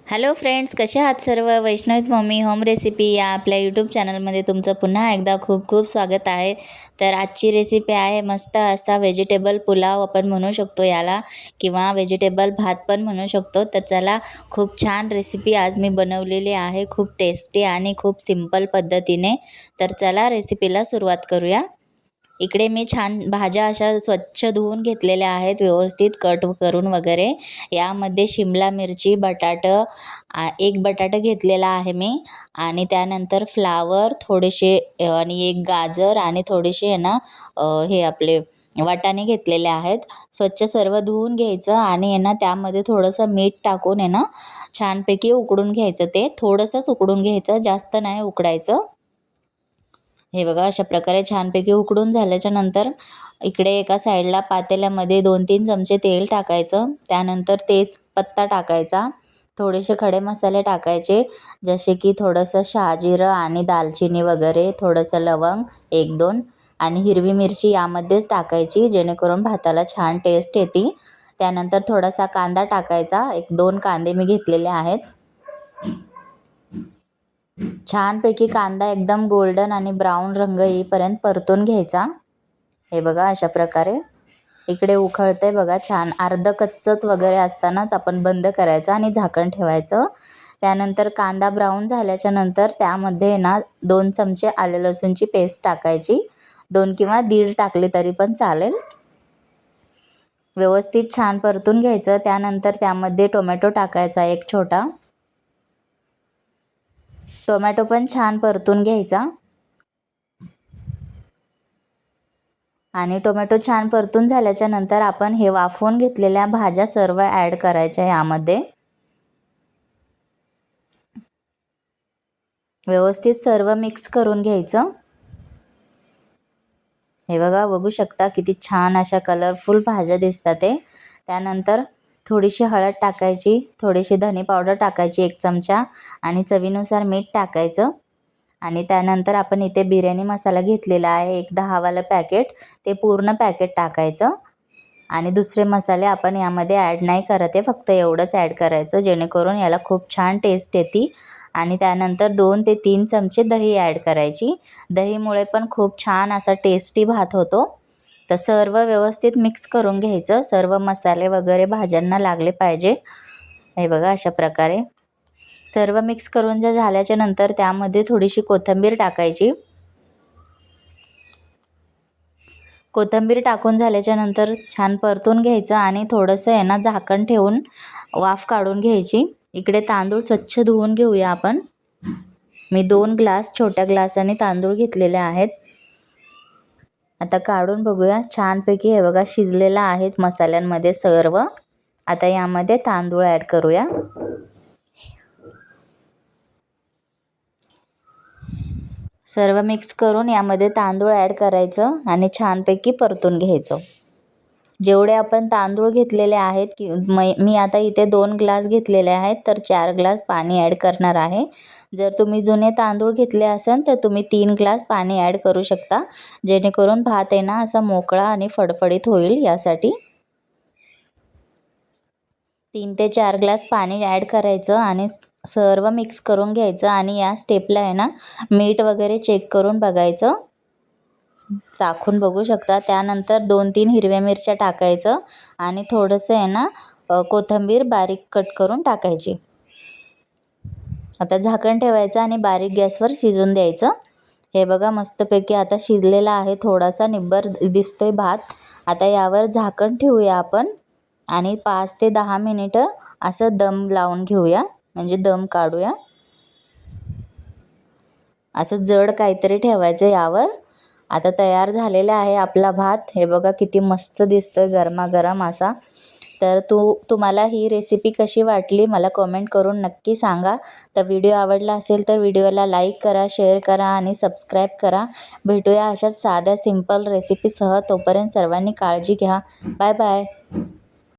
Hello friends, कसे आहात सर्व? वैष्णवीज मम्मी होम रेसिपी या आपल्या यूट्यूब चॅनलमध्ये तुमचं पुन्हा एकदा खूप खूप स्वागत आहे. तर आजची रेसिपी आहे मस्त असा व्हेजिटेबल पुलाव आपण म्हणू शकतो याला, किंवा व्हेजिटेबल भात पण म्हणू शकतो. तर चला, खूप छान रेसिपी आज मी बनवलेली आहे, खूप टेस्टी आणि खूप सिंपल पद्धतीने. तर चला रेसिपीला सुरुवात करूया. इकडे मी छान भाज्या अशा स्वच्छ धुवून घेतलेल्या आहेत, व्यवस्थित कट करून वगैरे. यामध्ये शिमला मिरची, एक बटाटा घेतलेला आहे मी, आणि त्यानंतर फ्लावर थोडेसे, आणि एक गाजर आणि थोडेसे हे आपले वाटाणे घेतलेले आहेत. स्वच्छ सर्व धुवून घ्यायचं आणि त्यामध्ये थोडंसं मीठ टाकून छानपैकी उकडून घ्यायचं. ते थोडंसंच उकडून घ्यायचं, जास्त नाही उकडायचं. हे बघा, अशा प्रकारे छानपैकी उकडून झाल्याच्या नंतर इकडे एका साईडला पातेल्यामध्ये 2-3 चमचे तेल टाकायचं. त्यानंतर तेजपत्ता टाकायचा, थोडेसे खडे मसाले टाकायचे, जसे की थोडंसं शहाजिरं आणि दालचिनी वगैरे, थोडंसं लवंग 1-2, आणि हिरवी मिरची यामध्येच टाकायची, जेणेकरून भाताला छान टेस्ट येते. त्यानंतर थोडासा कांदा टाकायचा, 1-2 कांदे मी घेतलेले आहेत. छानपैकी कांदा एकदम गोल्डन आणि ब्राऊन रंग येईपर्यंत परतून घ्यायचा. हे बघा, अशा प्रकारे इकडे उखळतंय बघा छान. अर्ध कच्चंच वगैरे असतानाच आपण बंद करायचं आणि झाकण ठेवायचं. त्यानंतर कांदा ब्राऊन झाल्याच्या नंतर त्यामध्ये 2 चमचे आले लसूणची पेस्ट टाकायची. 2 किंवा 1.5 टाकले तरी पण चालेल. व्यवस्थित छान परतून घ्यायचं. त्यानंतर त्यामध्ये टोमॅटो टाकायचा, एक छोटा टोमॅटो पण छान परतून घ्यायचा. आणि टोमॅटो छान परतून झाल्याच्या नंतर आपण हे वाफवून घेतलेल्या भाज्या सर्व ॲड करायच्या यामध्ये. व्यवस्थित सर्व मिक्स करून घ्यायचं. हे बघा, बघू शकता किती छान अशा कलरफुल भाज्या दिसतात ते. त्यानंतर थोडीशी हळद टाकायची, थोडीशी धने पावडर टाकायची 1 चमचा, आणि चवीनुसार मीठ टाकायचं. आणि त्यानंतर आपण इथे बिर्याणी मसाला घेतलेला आहे, एक 10 वालं पॅकेट, ते पूर्ण पॅकेट टाकायचं. आणि दुसरे मसाले आपण यामध्ये ॲड नाही करत आहे, फक्त एवढंच ॲड करायचं, जेणेकरून याला खूप छान टेस्ट येते. आणि त्यानंतर 2 ते 3 चमचे दही ॲड करायची. दहीमुळे पण खूप छान असा टेस्टी भात होतो. तर सर्व व्यवस्थित मिक्स करून घ्यायचं, सर्व मसाले वगैरे भाज्यांना लागले पाहिजे. हे बघा, अशा प्रकारे सर्व मिक्स करून झाल्याच्या नंतर त्यामध्ये थोडीशी कोथिंबीर टाकायची. कोथिंबीर टाकून झाल्याच्या नंतर छान परतून घ्यायचं आणि थोडंसं झाकण ठेवून वाफ काढून घ्यायची. इकडे तांदूळ स्वच्छ धुवून घेऊया आपण. मी 2 ग्लास छोट्या ग्लासाने तांदूळ घेतलेले आहेत. आता काढून बघूया. छानपैकी हे बघा शिजलेला आहेत मसाल्यांमध्ये सर्व. आता यामध्ये तांदूळ ॲड करूया. सर्व मिक्स करून यामध्ये तांदूळ ॲड करायचं आणि छानपैकी परतून घ्यायचं. जेवढे आपण तांदूळ घेतलेले आहेत, की मी आता इथे 2 ग्लास घेतलेले आहेत, तर 4 ग्लास पाणी ॲड करणार आहे. जर तुम्ही जुने तांदूळ घेतले असेल तर तुम्ही 3 ग्लास पाणी ॲड करू शकता, जेणेकरून भात असा मोकळा आणि फडफडीत होईल. यासाठी 3 ते 4 ग्लास पाणी ॲड करायचं आणि सर्व मिक्स करून घ्यायचं. आणि या स्टेपला मीठ वगैरे चेक करून बघायचं, चाखून बघू शकता. त्यानंतर 2-3 हिरव्या मिरच्या टाकायचं आणि थोडंसं कोथिंबीर बारीक कट करून टाकायची. आता झाकण ठेवायचं आणि बारीक गॅसवर शिजून द्यायचं. हे बघा, मस्तपैकी आता शिजलेला आहे, थोडासा निब्बर दिसतोय भात. आता यावर झाकण ठेवूया आपण आणि 5 ते 10 मिनिटं असं दम लावून घेऊया, म्हणजे दम काढूया. असं जड काहीतरी ठेवायचं यावर. आता तयार झालेला आहे आपला भात. हे बघा किती मस्त दिसतोय, गरमागरम असा. तर तुम्हाला ही रेसिपी कशी वाटली मला कमेंट करून नक्की सांगा. तर व्हिडिओ आवडला असेल तर व्हिडिओला लाईक करा, शेअर करा आणि सबस्क्राईब करा. भेटूया अशाच साध्या सिंपल रेसिपीसह. तोपर्यंत सर्वांनी काळजी घ्या. Bye bye.